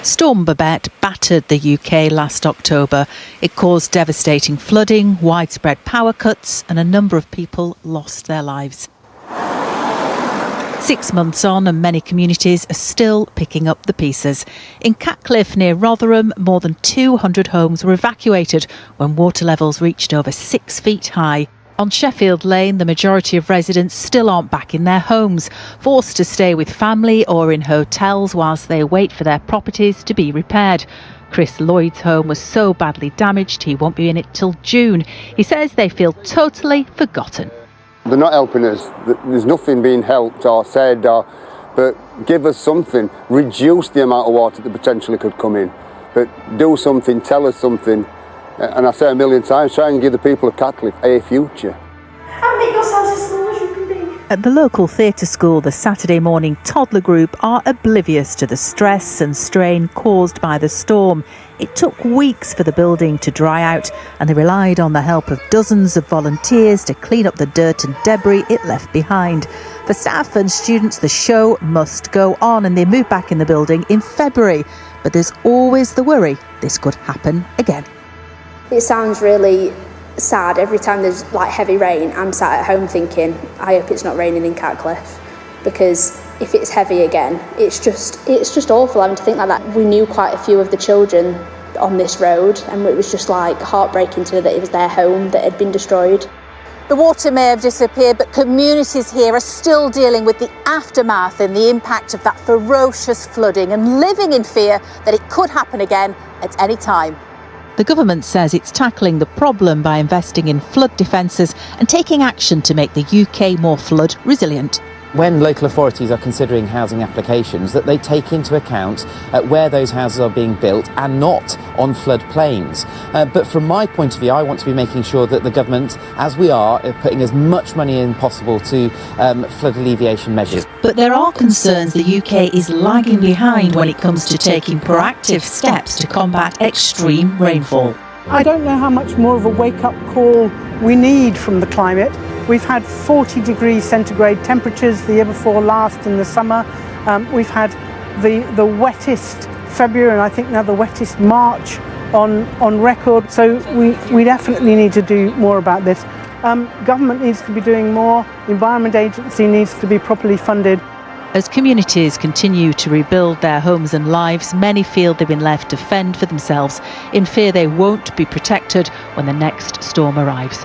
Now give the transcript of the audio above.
Storm Babet battered the UK last October. It caused devastating flooding, widespread power cuts, and a number of people lost their lives. 6 months on, and many communities are still picking up the pieces. In Catcliffe near Rotherham, more than 200 homes were evacuated when water levels reached over 6 feet high. On Sheffield Lane, the majority of residents still aren't back in their homes, forced to stay with family or in hotels whilst they wait for their properties to be repaired. Chris Lloyd's home was so badly damaged he won't be in it till June. He says they feel totally forgotten. They're not helping us. There's nothing being helped or said, but give us something. Reduce the amount of water that potentially could come in. But do something, tell us something. And I say a million times, try and give the people of Catcliffe a future. And make yourselves as small as you can be. At the local theatre school, the Saturday morning toddler group are oblivious to the stress and strain caused by the storm. It took weeks for the building to dry out, and they relied on the help of dozens of volunteers to clean up the dirt and debris it left behind. For staff and students, the show must go on, and they move back in the building in February. But there's always the worry this could happen again. It sounds really sad. Every time there's heavy rain, I'm sat at home thinking, I hope it's not raining in Catcliffe, because if it's heavy again, it's just awful having to think like that. We knew quite a few of the children on this road, and it was just heartbreaking to know that it was their home that had been destroyed. The water may have disappeared, but communities here are still dealing with the aftermath and the impact of that ferocious flooding and living in fear that it could happen again at any time. The government says it's tackling the problem by investing in flood defences and taking action to make the UK more flood resilient. When local authorities are considering housing applications, that they take into account where those houses are being built and not on floodplains. But from my point of view, I want to be making sure that the government, as we are putting as much money in possible to flood alleviation measures. But there are concerns the UK is lagging behind when it comes to taking proactive steps to combat extreme rainfall. I don't know how much more of a wake-up call we need from the climate. We've had 40 degrees centigrade temperatures the year before last in the summer. We've had the wettest February and I think now the wettest March on record. So we definitely need to do more about this. Government needs to be doing more. The Environment Agency needs to be properly funded. As communities continue to rebuild their homes and lives, many feel they've been left to fend for themselves in fear they won't be protected when the next storm arrives.